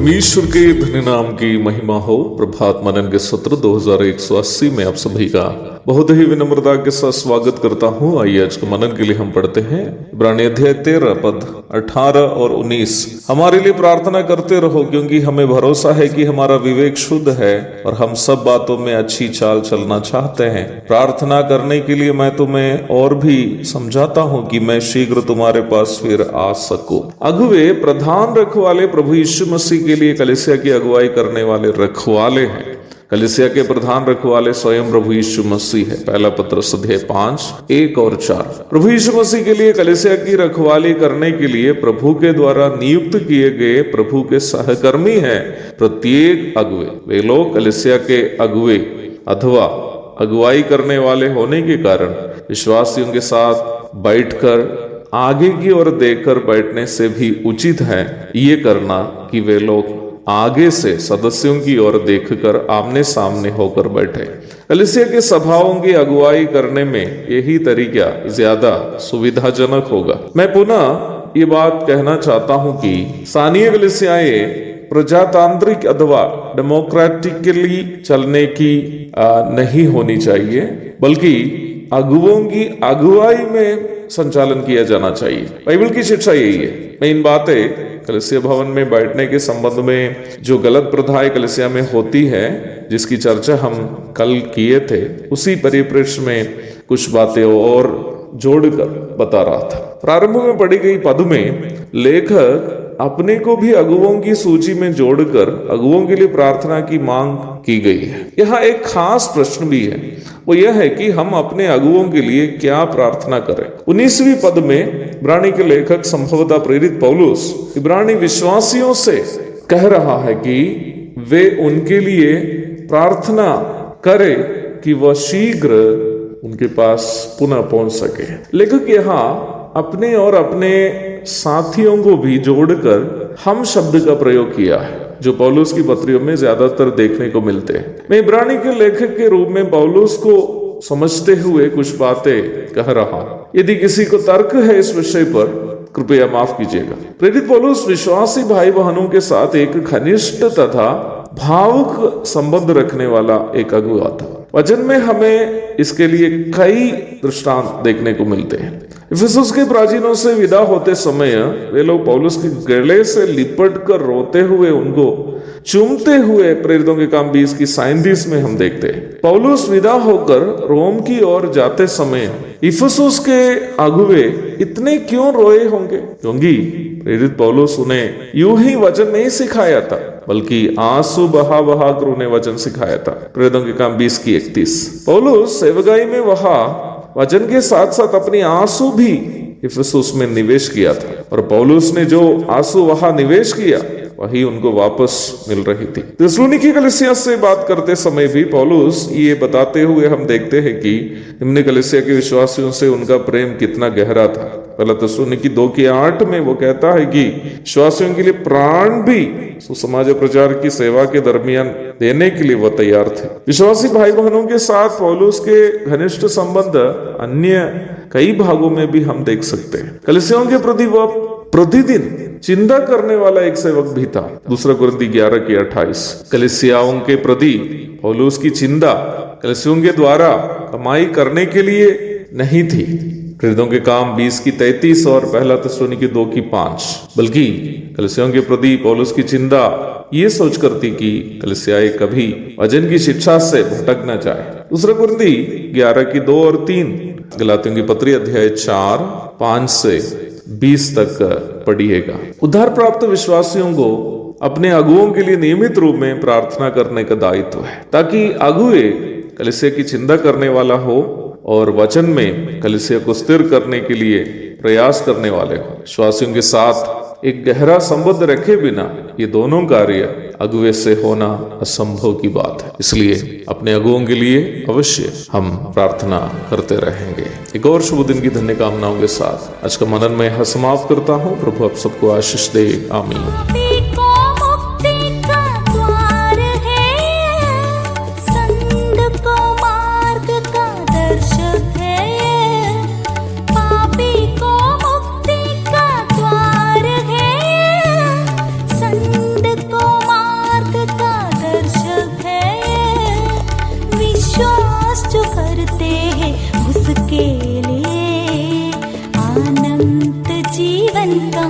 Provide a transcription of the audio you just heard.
परमेश्वर के धन्य नाम की महिमा हो। प्रभात मनन के सत्र 2180 में आप सभी का बहुत ही विनम्रता के साथ स्वागत करता हूँ। आइए आज के मनन के लिए हम पढ़ते हैं इब्रानी अध्याय 13 पद 18 और 19। हमारे लिए प्रार्थना करते रहो, क्योंकि हमें भरोसा है कि हमारा विवेक शुद्ध है और हम सब बातों में अच्छी चाल चलना चाहते हैं। प्रार्थना करने के लिए मैं तुम्हें और भी समझाता हूँ कि मैं शीघ्र तुम्हारे पास फिर आ सकूं। अगुवे प्रधान रखवाले प्रभु यीशु मसीह के लिए कलीसिया की अगुवाई करने वाले रखवाले हैं। कलीसिया के प्रधान रखवाले स्वयं प्रभु यीशु मसीह है। पहला पत्रस अध्याय 5 1 और 4। प्रभु यीशु मसीह के लिए कलीसिया की रखवाली करने के लिए प्रभु के द्वारा नियुक्त किए गए प्रभु के सहकर्मी हैं प्रत्येक अगुवे। वे लोग कलीसिया के अगुवे अथवा अगुवाई करने वाले होने के कारण विश्वासियों के साथ बैठकर आगे की ओर देखकर बैठने से भी उचित है ये करना कि वे लोग आगे से सदस्यों की ओर देखकर आमने सामने होकर बैठे। कलीसिया के सभाओं की अगुवाई करने में यही तरीका ज्यादा सुविधाजनक होगा। मैं पुनः ये बात कहना चाहता हूं कि स्थानीय कलीसियाएं प्रजातांत्रिक अथवा डेमोक्रेटिकली चलने की नहीं होनी चाहिए, बल्कि अगुवों की अगुवाई में संचालन किया जाना चाहिए। बाइबल की शिक्षा यही है। मैं इन बातें कलीसिया भवन में बैठने के संबंध में जो गलत प्रथाएं कलीसिया में होती है, जिसकी चर्चा हम कल किए थे, उसी परिप्रेक्ष्य में कुछ बातें और जोड़कर बता रहा था। प्रारंभ में पढ़ी गई पद में लेखक अपने को भी अगुवों की सूची में जोड़कर अगुवों के लिए प्रार्थना की मांग की गई है। यहाँ एक खास प्रश्न भी है, वो यह है कि हम अपने अगुवों के लिए क्या प्रार्थना करें। 19वीं पद में इब्रानी के लेखक संभवतः प्रेरित पौलुस इब्रानी विश्वासियों से कह रहा है कि वे उनके लिए प्रार्थना करें कि वह शीघ्र उनके पास पुनः पहुंच सके। लेखक यहाँ अपने और अपने साथियों को भी जोड़कर हम शब्द का प्रयोग किया है, जो पौलुस की पत्रियों में ज्यादातर देखने को मिलते हैं। मैं इब्रानी के लेखक के रूप में पौलुस को समझते हुए कुछ बातें कह रहा। यदि किसी को तर्क है इस विषय पर, कृपया माफ कीजिएगा। प्रेरित पौलुस विश्वासी भाई बहनों के साथ एक घनिष्ठ तथा भावुक संबंध रखने वाला एक अगुवा था। वचन में हमें इसके लिए कई दृष्टांत देखने को मिलते हैं। इफिसुस के प्राचीनों से विदा होते समय वे लोग पौलुस के गले से लिपट कर रोते हुए उनको चूमते हुए प्रेरितों के काम 20 की 37 में हम देखते हैं। पौलुस विदा होकर रोम की ओर जाते समय इफिसुस के अगुवे इतने क्यों रोए होंगे? क्योंकि प्रेरित पौलुस उन्हें यूं ही वचन नहीं सिखाया था, बल्कि आंसू बहा बहा कर उन्हें वचन सिखाया था। प्रेरितों के काम 20 की 31। पौलुस सेवकाई में वहां वचन के साथ साथ अपनी आंसू भी इफिसुस में निवेश किया था, और पौलुस ने जो आंसू वहां निवेश किया वही उनको वापस मिल रही थी। थिस्सलुनीकी कलीसिया से बात करते समय भी पौलुस ये बताते हुए हम देखते हैं कि निम्न कलीसिया के विश्वासियों से उनका प्रेम कितना गहरा था। पहला थिस्सलुनीकी 2 की 8 में वो कहता है कि विश्वासियों के लिए प्राण भी सुसमाचार प्रचार की सेवा के दरमियान देने के लिए वो तैयार थे। विश्वासी भाई बहनों के साथ पौलुस के घनिष्ठ संबंध अन्य कई भागों में भी हम देख सकते हैं। कलीसियाओं के प्रति वह प्रतिदिन चिंता करने वाला एक सेवक भी था। 2 कुरिन्थी 11 की 28। कलीसियाओं के प्रति पौलुस की चिंता कलीसियाओं के द्वारा कमाई करने के लिए नहीं थी, प्रेरितों के काम 20 की 33 और पहला थिस्सलुनीकी 2 की 5, बल्कि कलीसियाओं के प्रति पौलुस की चिंता ये सोच करती कि कलीसियाएं कभी वचन की शिक्षा से भटक न जाए। 2 कुरिन्थी 11 की 2 और 3, गलातियों की पत्री अध्याय 4 5 से 20 तक पढ़िएगा। उद्धार प्राप्त विश्वासियों को अपने अगुओं के लिए नियमित रूप में प्रार्थना करने का दायित्व है, ताकि अगुए कलीसिया की चिंता करने वाला हो और वचन में कलीसिया को स्थिर करने के लिए प्रयास करने वाले हो। विश्वासियों के साथ एक गहरा संबंध रखे बिना ये दोनों कार्य अगुवे से होना असंभव की बात है। इसलिए अपने अगुओं के लिए अवश्य हम प्रार्थना करते रहेंगे। एक और शुभ दिन की धन्य कामनाओं के साथ आज का मनन में यहाँ समाप्त करता हूँ। प्रभु आप सबको आशीष दे। आमीन। को अनंत जीवन का